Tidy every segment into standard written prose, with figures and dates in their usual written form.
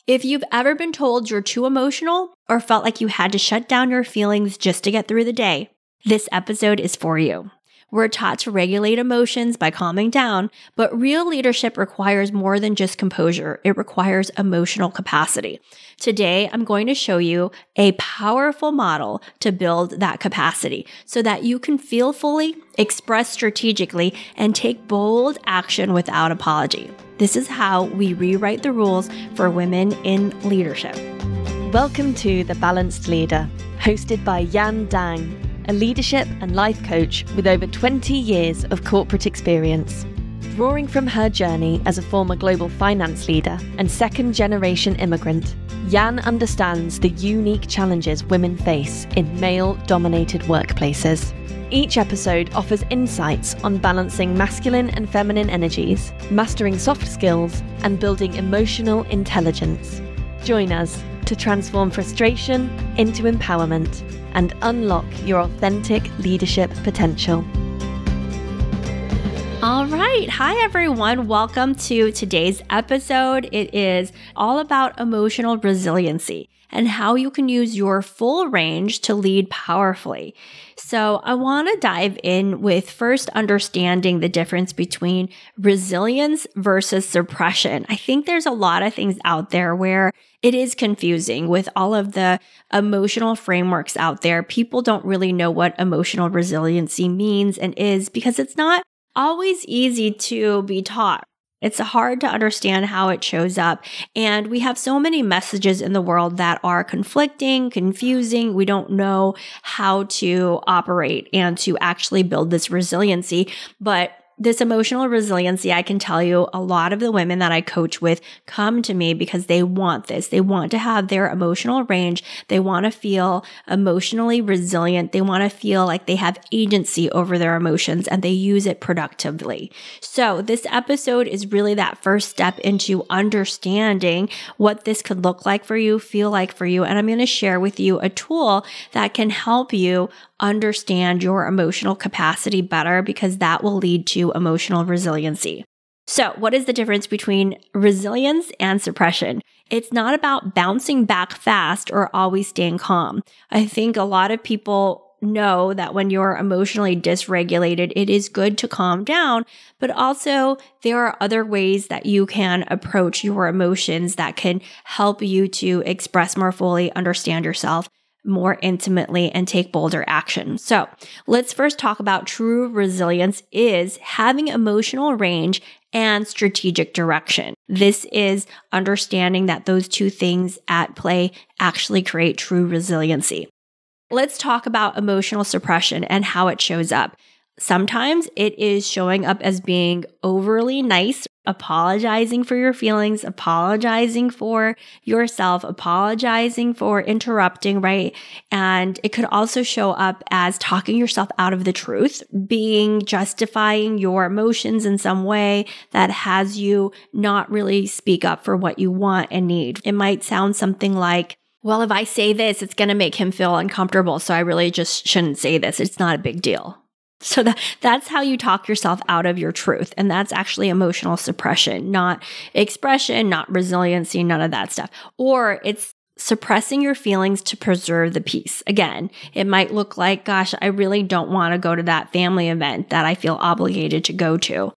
If you've ever been told you're too emotional or felt like you had to shut down your feelings just to get through the day, this episode is for you. We're taught to regulate emotions by calming down, but real leadership requires more than just composure. It requires emotional capacity. Today, I'm going to show you a powerful model to build that capacity so that you can feel fully, express strategically, and take bold action without apology. This is how we rewrite the rules for women in leadership. Welcome to The Balanced Leader, hosted by Yan Dang, a leadership and life coach with over 20 years of corporate experience. Drawing from her journey as a former global finance leader and second-generation immigrant, Yan understands the unique challenges women face in male-dominated workplaces. Each episode offers insights on balancing masculine and feminine energies, mastering soft skills, and building emotional intelligence. Join us to transform frustration into empowerment and unlock your authentic leadership potential. All right. Hi, everyone. Welcome to today's episode. It is all about emotional resiliency and how you can use your full range to lead powerfully. So I want to dive in with first understanding the difference between resilience versus suppression. I think there's a lot of things out there where it is confusing with all of the emotional frameworks out there. People don't really know what emotional resiliency means and is because it's not always easy to be taught. It's hard to understand how it shows up. And we have so many messages in the world that are conflicting, confusing. We don't know how to operate and to actually build this resiliency. But this emotional resiliency, I can tell you, a lot of the women that I coach with come to me because they want this. They want to have their emotional range. They want to feel emotionally resilient. They want to feel like they have agency over their emotions and they use it productively. So this episode is really that first step into understanding what this could look like for you, feel like for you. And I'm going to share with you a tool that can help you understand your emotional capacity better because that will lead to emotional resiliency. So what is the difference between resilience and suppression? It's not about bouncing back fast or always staying calm. I think a lot of people know that when you're emotionally dysregulated, it is good to calm down, but also there are other ways that you can approach your emotions that can help you to express more fully, understand yourself more intimately, and take bolder action. So let's first talk about true resilience is having emotional range and strategic direction. This is understanding that those two things at play actually create true resiliency. Let's talk about emotional suppression and how it shows up. Sometimes it is showing up as being overly nice, apologizing for your feelings, apologizing for yourself, apologizing for interrupting, right? And it could also show up as talking yourself out of the truth, justifying your emotions in some way that has you not really speak up for what you want and need. It might sound something like, well, if I say this, it's going to make him feel uncomfortable, so I really just shouldn't say this. It's not a big deal. So that's how you talk yourself out of your truth. And that's actually emotional suppression, not expression, not resiliency, none of that stuff. Or it's suppressing your feelings to preserve the peace. Again, it might look like, gosh, I really don't want to go to that family event that I feel obligated to go to.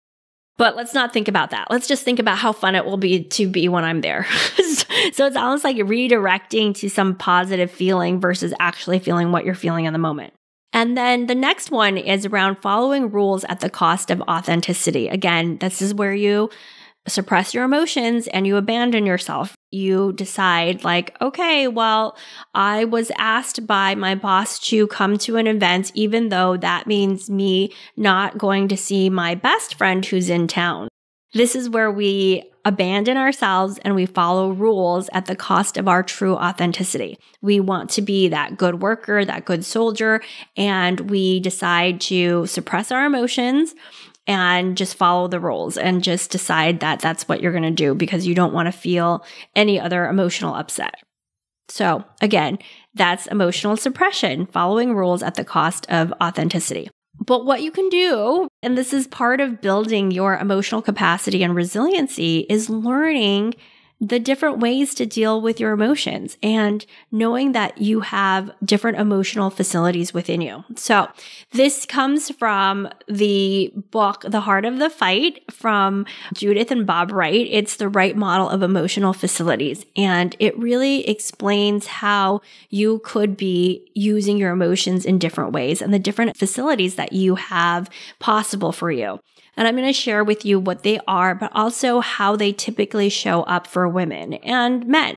But let's not think about that. Let's just think about how fun it will be to be when I'm there. So it's almost like redirecting to some positive feeling versus actually feeling what you're feeling in the moment. And then the next one is around following rules at the cost of authenticity. Again, this is where you suppress your emotions and you abandon yourself. You decide like, okay, well, I was asked by my boss to come to an event, even though that means me not going to see my best friend who's in town. This is where we abandon ourselves and we follow rules at the cost of our true authenticity. We want to be that good worker, that good soldier, and we decide to suppress our emotions and just follow the rules and just decide that that's what you're going to do because you don't want to feel any other emotional upset. So again, that's emotional suppression, following rules at the cost of authenticity. But what you can do, and this is part of building your emotional capacity and resiliency, is learning the different ways to deal with your emotions and knowing that you have different emotional facilities within you. So this comes from the book, The Heart of the Fight from Judith and Bob Wright. It's the right model of emotional facilities. And it really explains how you could be using your emotions in different ways and the different facilities that you have possible for you. And I'm going to share with you what they are, but also how they typically show up for women and men.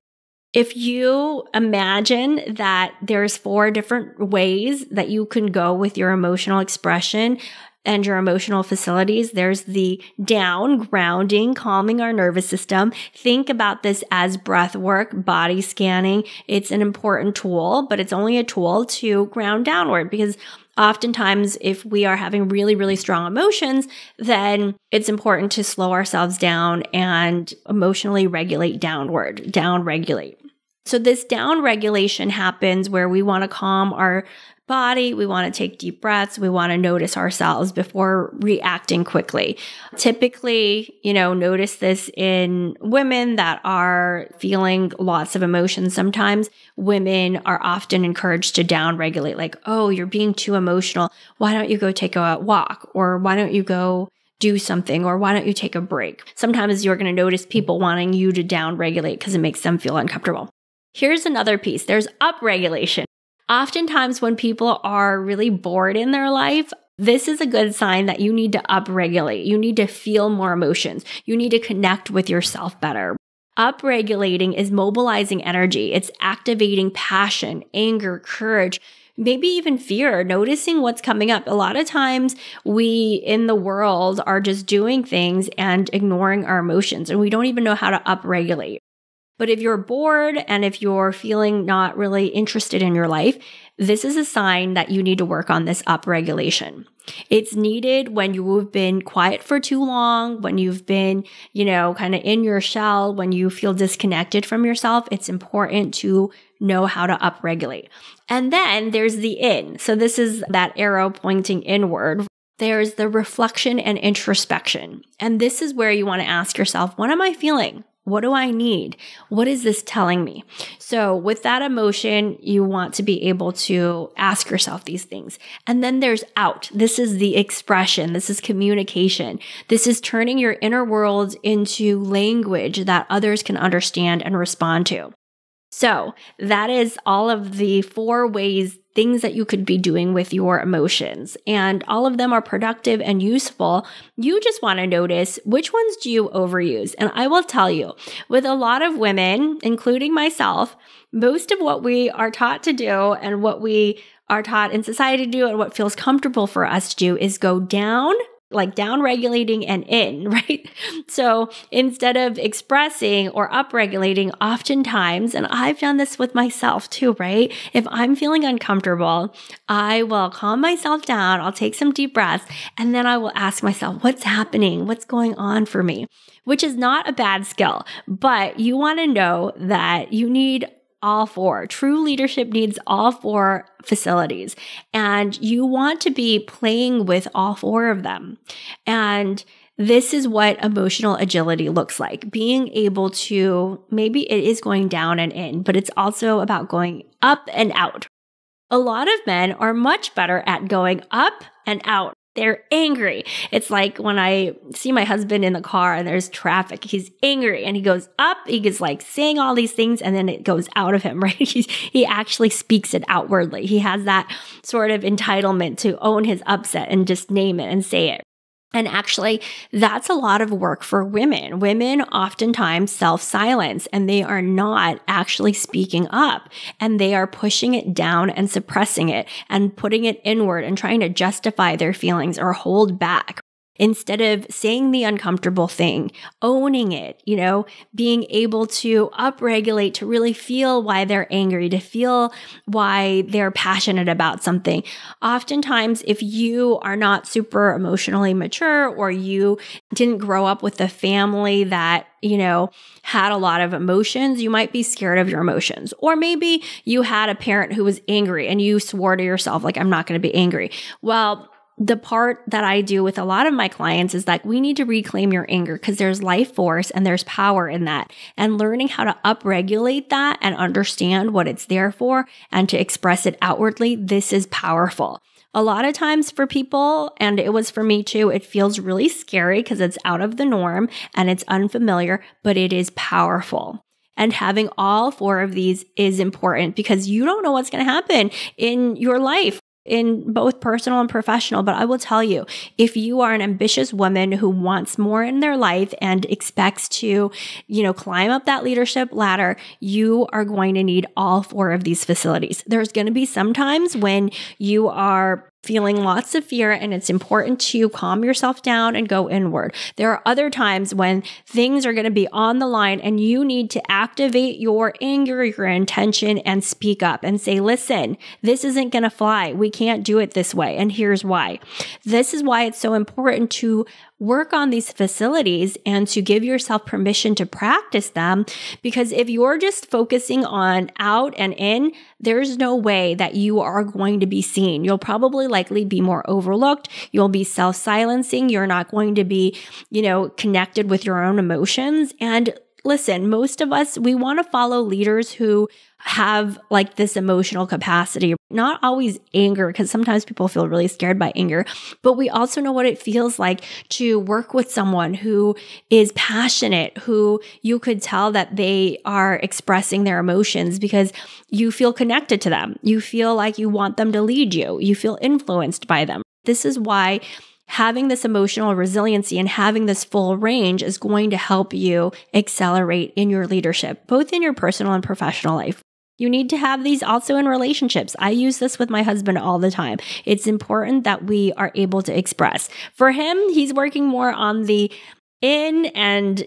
If you imagine that there's 4 different ways that you can go with your emotional expression and your emotional facilities, there's the down, grounding, calming our nervous system. Think about this as breath work, body scanning. It's an important tool, but it's only a tool to ground downward because oftentimes, if we are having really, really strong emotions, then it's important to slow ourselves down and emotionally regulate downward, down regulate. So this down regulation happens where we want to calm our body, we want to take deep breaths, we want to notice ourselves before reacting quickly. Typically, notice this in women that are feeling lots of emotions. Sometimes women are often encouraged to down regulate, like, oh, you're being too emotional. Why don't you go take a walk? Or why don't you go do something? Or why don't you take a break? Sometimes you're going to notice people wanting you to down regulate because it makes them feel uncomfortable. Here's another piece. There's up regulation. Oftentimes when people are really bored in their life, this is a good sign that you need to upregulate. You need to feel more emotions. You need to connect with yourself better. Upregulating is mobilizing energy. It's activating passion, anger, courage, maybe even fear, noticing what's coming up. A lot of times we in the world are just doing things and ignoring our emotions, and we don't even know how to upregulate. But if you're bored and if you're feeling not really interested in your life, this is a sign that you need to work on this upregulation. It's needed when you have been quiet for too long, when you've been, kind of in your shell, when you feel disconnected from yourself. It's important to know how to upregulate. And then there's the in. So this is that arrow pointing inward. There's the reflection and introspection. And this is where you want to ask yourself, what am I feeling? What do I need? What is this telling me? So with that emotion, you want to be able to ask yourself these things. And then there's out. This is the expression. This is communication. This is turning your inner world into language that others can understand and respond to. So that is all of the 4 ways, things that you could be doing with your emotions. And all of them are productive and useful. You just want to notice which ones do you overuse. And I will tell you, with a lot of women, including myself, most of what we are taught to do and what we are taught in society to do and what feels comfortable for us to do is go down, like down regulating and in, right? So instead of expressing or upregulating, oftentimes, and I've done this with myself too, right? If I'm feeling uncomfortable, I will calm myself down. I'll take some deep breaths and then I will ask myself, what's happening? What's going on for me? Which is not a bad skill, but you want to know that you need all 4. True leadership needs all 4 facilities, and you want to be playing with all 4 of them. And this is what emotional agility looks like. Being able to, maybe it is going down and in, but it's also about going up and out. A lot of men are much better at going up and out. They're angry. It's like when I see my husband in the car and there's traffic, he's angry and he goes up, he gets like saying all these things and then it goes out of him, right? He actually speaks it outwardly. He has that sort of entitlement to own his upset and just name it and say it. And actually, that's a lot of work for women. Women oftentimes self-silence and they are not actually speaking up and they are pushing it down and suppressing it and putting it inward and trying to justify their feelings or hold back. Instead of saying the uncomfortable thing, owning it, being able to upregulate, to really feel why they're angry, to feel why they're passionate about something. Oftentimes, if you are not super emotionally mature or you didn't grow up with a family that had a lot of emotions, you might be scared of your emotions. Or maybe you had a parent who was angry and you swore to yourself, like, I'm not going to be angry. Well, the part that I do with a lot of my clients is that we need to reclaim your anger because there's life force and there's power in that. And learning how to upregulate that and understand what it's there for and to express it outwardly, this is powerful. A lot of times for people, and it was for me too, it feels really scary because it's out of the norm and it's unfamiliar, but it is powerful. And having all 4 of these is important because you don't know what's going to happen in your life, in both personal and professional. But I will tell you, if you are an ambitious woman who wants more in their life and expects to, climb up that leadership ladder, you are going to need all 4 of these facilities. There's going to be some times when you are feeling lots of fear and it's important to calm yourself down and go inward. There are other times when things are going to be on the line and you need to activate your anger, your intention, and speak up and say, listen, this isn't going to fly. We can't do it this way. And here's why. This is why it's so important to work on these facilities and to give yourself permission to practice them. Because if you're just focusing on out and in, there's no way that you are going to be seen. You'll probably likely be more overlooked. You'll be self-silencing. You're not going to be, connected with your own emotions. And listen, most of us, we want to follow leaders who have like this emotional capacity, not always anger, because sometimes people feel really scared by anger, but we also know what it feels like to work with someone who is passionate, who you could tell that they are expressing their emotions because you feel connected to them. You feel like you want them to lead you. You feel influenced by them. This is why having this emotional resiliency and having this full range is going to help you accelerate in your leadership, both in your personal and professional life. You need to have these also in relationships. I use this with my husband all the time. It's important that we are able to express. For him, he's working more on the in and,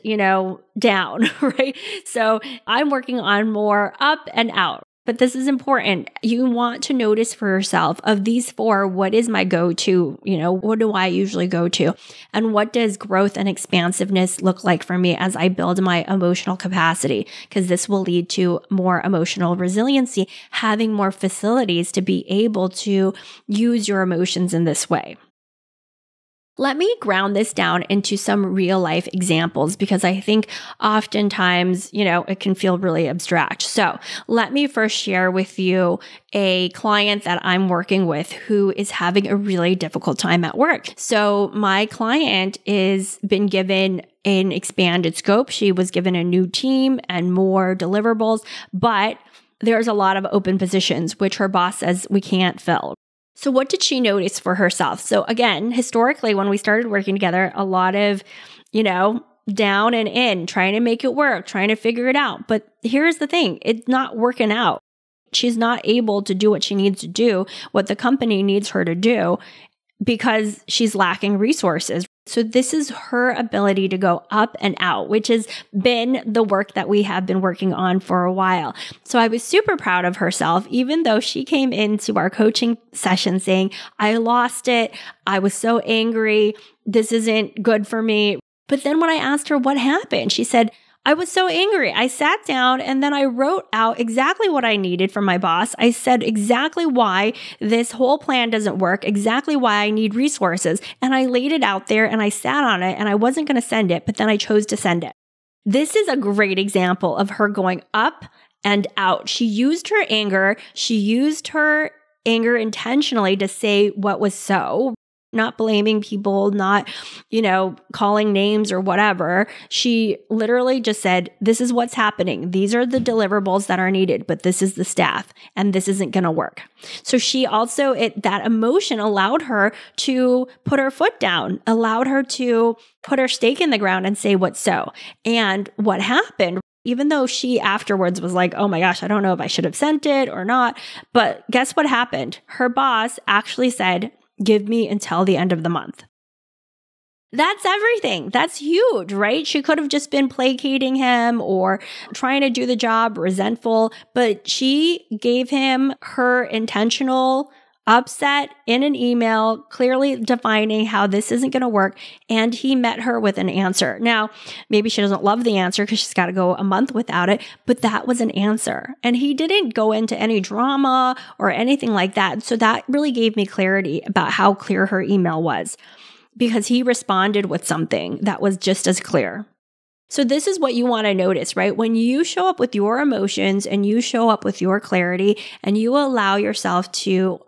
down, right? So I'm working on more up and out. But this is important. You want to notice for yourself, of these 4, what is my go-to? What do I usually go to? And what does growth and expansiveness look like for me as I build my emotional capacity? Because this will lead to more emotional resiliency, having more facilities to be able to use your emotions in this way. Let me ground this down into some real life examples because I think oftentimes, it can feel really abstract. So let me first share with you a client that I'm working with who is having a really difficult time at work. So my client is been given an expanded scope. She was given a new team and more deliverables, but there's a lot of open positions, which her boss says we can't fill. So what did she notice for herself? So again, historically, when we started working together, a lot of, down and in, trying to make it work, trying to figure it out. But here's the thing, it's not working out. She's not able to do what she needs to do, what the company needs her to do, because she's lacking resources. So this is her ability to go up and out, which has been the work that we have been working on for a while. So I was super proud of herself, even though she came into our coaching session saying, I lost it. I was so angry. This isn't good for me. But then when I asked her what happened, she said, I was so angry. I sat down and then I wrote out exactly what I needed from my boss. I said exactly why this whole plan doesn't work, exactly why I need resources. And I laid it out there and I sat on it and I wasn't going to send it, but then I chose to send it. This is a great example of her going up and out. She used her anger. She used her anger intentionally to say what was so. Not blaming people, not, calling names or whatever. She literally just said, this is what's happening. These are the deliverables that are needed, but this is the staff and this isn't going to work. So she also, that emotion allowed her to put her foot down, allowed her to put her stake in the ground and say what's so. And what happened, even though she afterwards was like, oh my gosh, I don't know if I should have sent it or not. But guess what happened? Her boss actually said, give me until the end of the month. That's everything. That's huge, right? She could have just been placating him or trying to do the job, resentful, but she gave him her intentional upset in an email, clearly defining how this isn't going to work. And he met her with an answer. Now, maybe she doesn't love the answer because she's got to go a month without it, but that was an answer. And he didn't go into any drama or anything like that. So that really gave me clarity about how clear her email was, because he responded with something that was just as clear. So this is what you want to notice, right? When you show up with your emotions and you show up with your clarity and you allow yourself to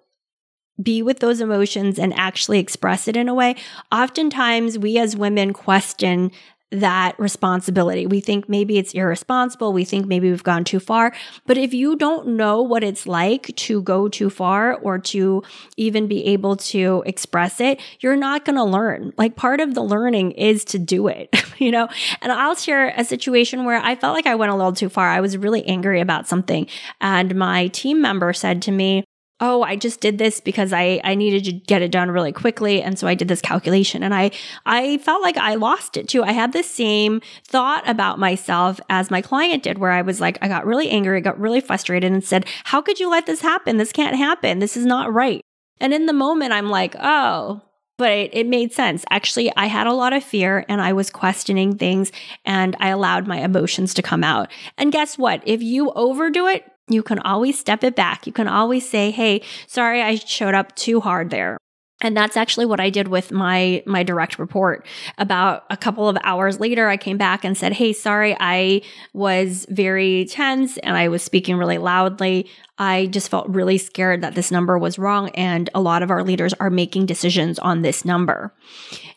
be with those emotions and actually express it in a way, oftentimes we as women question that responsibility. We think maybe it's irresponsible. We think maybe we've gone too far. But if you don't know what it's like to go too far or to even be able to express it, you're not going to learn. Like, part of the learning is to do it, you know? And I'll share a situation where I felt like I went a little too far. I was really angry about something. And my team member said to me, oh, I just did this because I needed to get it done really quickly. And so I did this calculation, and I felt like I lost it too. I had the same thought about myself as my client did, where I was like, I got really angry, I got really frustrated and said, how could you let this happen? This can't happen. This is not right. And in the moment, I'm like, oh, but it made sense. Actually, I had a lot of fear and I was questioning things, and I allowed my emotions to come out. And guess what? If you overdo it, you can always step it back. You can always say, hey, sorry, I showed up too hard there. And that's actually what I did with my direct report. About a couple of hours later, I came back and said, hey, sorry, I was very tense and I was speaking really loudly. I just felt really scared that this number was wrong, and a lot of our leaders are making decisions on this number.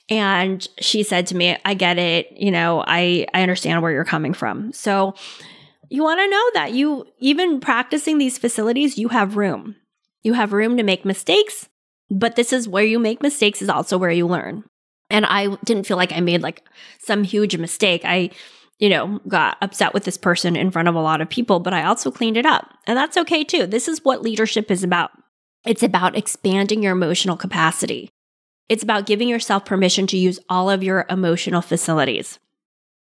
And she said to me, I get it. You know, I understand where you're coming from. So you want to know that you, even practicing these facilities, you have room. You have room to make mistakes, but this is where you make mistakes is also where you learn. And I didn't feel like I made like some huge mistake. I, got upset with this person in front of a lot of people, but I also cleaned it up. And that's okay too. This is what leadership is about. It's about expanding your emotional capacity. It's about giving yourself permission to use all of your emotional facilities.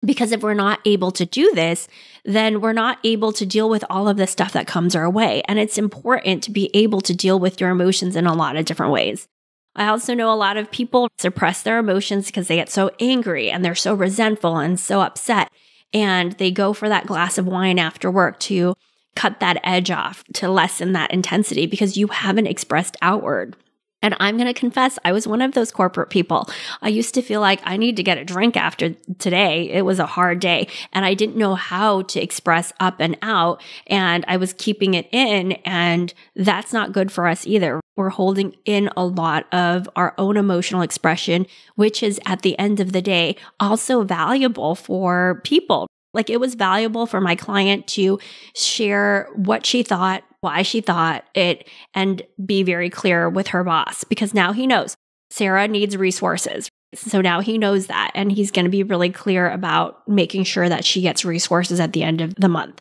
Because if we're not able to do this, then we're not able to deal with all of the stuff that comes our way. And it's important to be able to deal with your emotions in a lot of different ways. I also know a lot of people suppress their emotions because they get so angry and they're so resentful and so upset. And they go for that glass of wine after work to cut that edge off, to lessen that intensity because you haven't expressed outward. And I'm going to confess, I was one of those corporate people. I used to feel like I need to get a drink after today. It was a hard day and I didn't know how to express up and out, and I was keeping it in, and that's not good for us either. We're holding in a lot of our own emotional expression, which is at the end of the day also valuable for people. Like, it was valuable for my client to share what she thought, why she thought it, and be very clear with her boss, because now he knows Sarah needs resources. So now he knows that, and he's going to be really clear about making sure that she gets resources at the end of the month.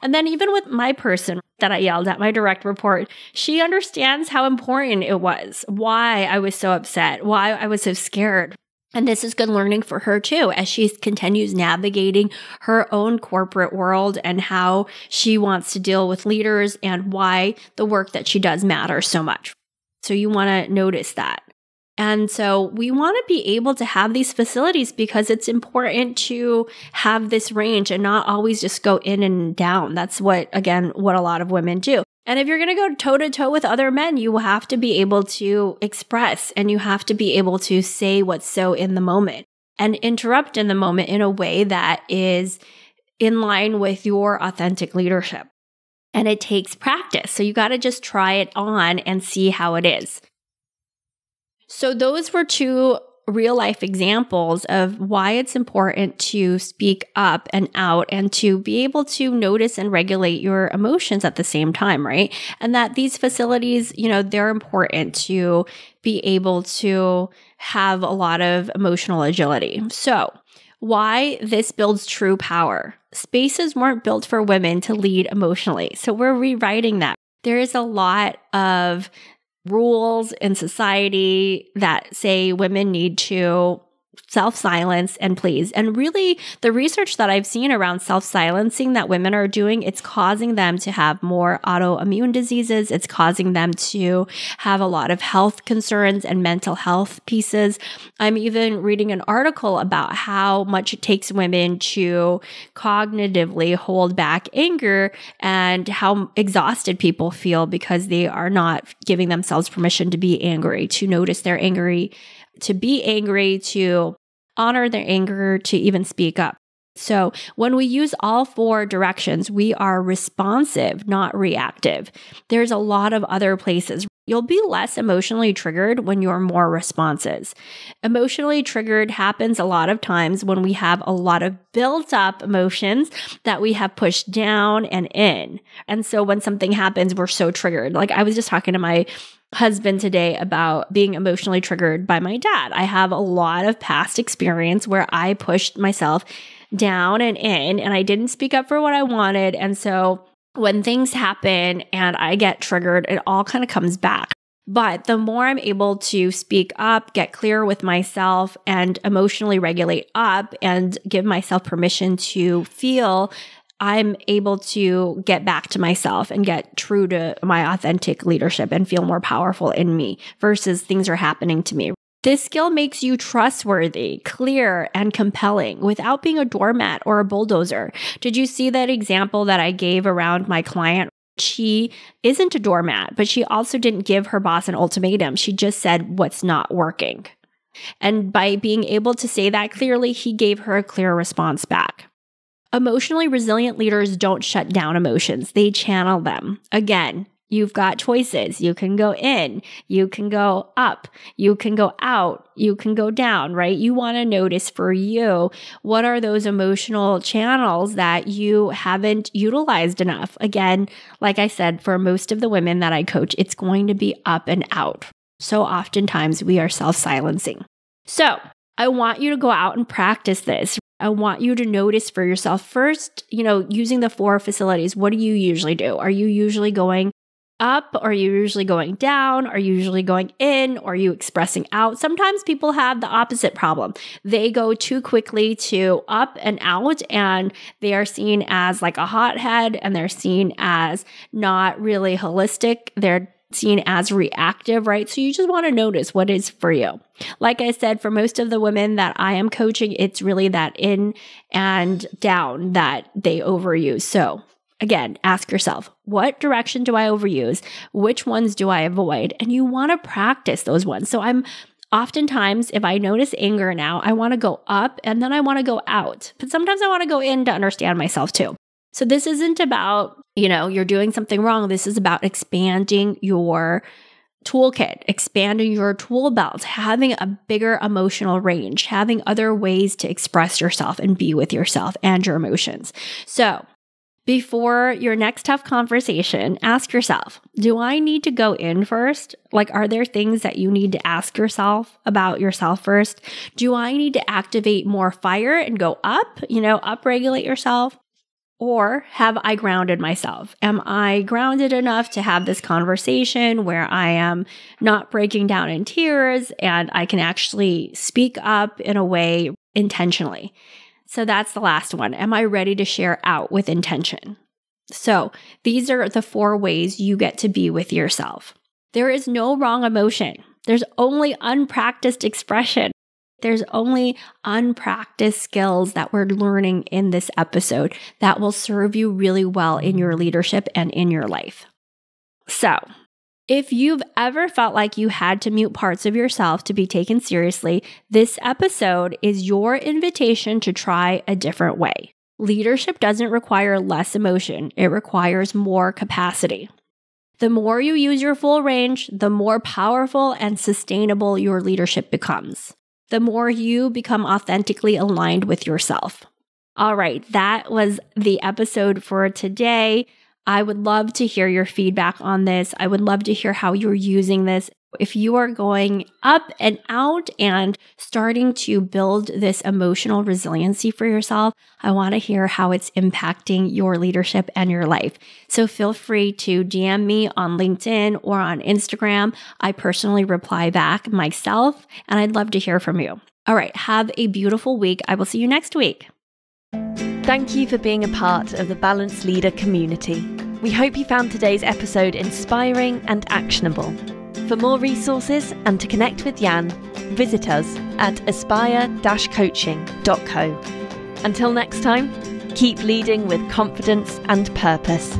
And then even with my person that I yelled at, my direct report, she understands how important it was, why I was so upset, why I was so scared. And this is good learning for her too, as she continues navigating her own corporate world and how she wants to deal with leaders and why the work that she does matters so much. So you want to notice that. And so we want to be able to have these facilities because it's important to have this range and not always just go in and down. That's what a lot of women do. And if you're going to go toe to toe with other men, you have to be able to express, and you have to be able to say what's so in the moment and interrupt in the moment in a way that is in line with your authentic leadership. And it takes practice. So you got to just try it on and see how it is. So those were two real life examples of why it's important to speak up and out and to be able to notice and regulate your emotions at the same time, right? And that these facilities, they're important to be able to have a lot of emotional agility. So why this builds true power. Spaces weren't built for women to lead emotionally. So we're rewriting that. There is a lot of rules in society that say women need to self-silence and please. And really, the research that I've seen around self-silencing that women are doing, it's causing them to have more autoimmune diseases. It's causing them to have a lot of health concerns and mental health pieces. I'm even reading an article about how much it takes women to cognitively hold back anger and how exhausted people feel because they are not giving themselves permission to be angry, to notice they're angry, to be angry, to honor their anger, to even speak up. So when we use all 4 directions, we are responsive, not reactive. There's a lot of other places. You'll be less emotionally triggered when you're more responsive. Emotionally triggered happens a lot of times when we have a lot of built up emotions that we have pushed down and in. And so when something happens, we're so triggered. Like I was just talking to my husband today about being emotionally triggered by my dad. I have a lot of past experience where I pushed myself down and in, and I didn't speak up for what I wanted. And so when things happen and I get triggered, it all kind of comes back. But the more I'm able to speak up, get clear with myself, and emotionally regulate up and give myself permission to feel, I'm able to get back to myself and get true to my authentic leadership and feel more powerful in me versus things are happening to me. This skill makes you trustworthy, clear, and compelling without being a doormat or a bulldozer. Did you see that example that I gave around my client? She isn't a doormat, but she also didn't give her boss an ultimatum. She just said what's not working. And by being able to say that clearly, he gave her a clear response back. Emotionally resilient leaders don't shut down emotions. They channel them. Again, you've got choices. You can go in, you can go up, you can go out, you can go down, right? You want to notice for you, what are those emotional channels that you haven't utilized enough? Again, like I said, for most of the women that I coach, it's going to be up and out. So oftentimes we are self-silencing. So I want you to go out and practice this. I want you to notice for yourself first, using the 4 facilities. What do you usually do? Are you usually going up? Are you usually going down? Are you usually going in? Or are you expressing out? Sometimes people have the opposite problem. They go too quickly to up and out, and they are seen as like a hothead, and they're seen as not really holistic. They're seen as reactive, right? So you just want to notice what is for you. Like I said, for most of the women that I am coaching, it's really that in and down that they overuse. So again, ask yourself, what direction do I overuse? Which ones do I avoid? And you want to practice those ones. So oftentimes, if I notice anger now, I want to go up and then I want to go out. But sometimes I want to go in to understand myself too. So this isn't about, you're doing something wrong. This is about expanding your toolkit, expanding your tool belt, having a bigger emotional range, having other ways to express yourself and be with yourself and your emotions. So before your next tough conversation, ask yourself, do I need to go in first? Like, are there things that you need to ask yourself about yourself first? Do I need to activate more fire and go up, upregulate yourself? Or have I grounded myself? Am I grounded enough to have this conversation where I am not breaking down in tears and I can actually speak up in a way intentionally? So that's the last one. Am I ready to share out with intention? So these are the 4 ways you get to be with yourself. There is no wrong emotion. There's only unpracticed expression. There's only unpracticed skills that we're learning in this episode that will serve you really well in your leadership and in your life. So, if you've ever felt like you had to mute parts of yourself to be taken seriously, this episode is your invitation to try a different way. Leadership doesn't require less emotion. It requires more capacity. The more you use your full range, the more powerful and sustainable your leadership becomes. The more you become authentically aligned with yourself. All right, that was the episode for today. I would love to hear your feedback on this. I would love to hear how you're using this. If you are going up and out and starting to build this emotional resiliency for yourself, I want to hear how it's impacting your leadership and your life. So feel free to DM me on LinkedIn or on Instagram. I personally reply back myself, and I'd love to hear from you. All right, have a beautiful week. I will see you next week. Thank you for being a part of the Balanced Leader community. We hope you found today's episode inspiring and actionable. For more resources and to connect with Jan, visit us at aspire-coaching.co. Until next time, keep leading with confidence and purpose.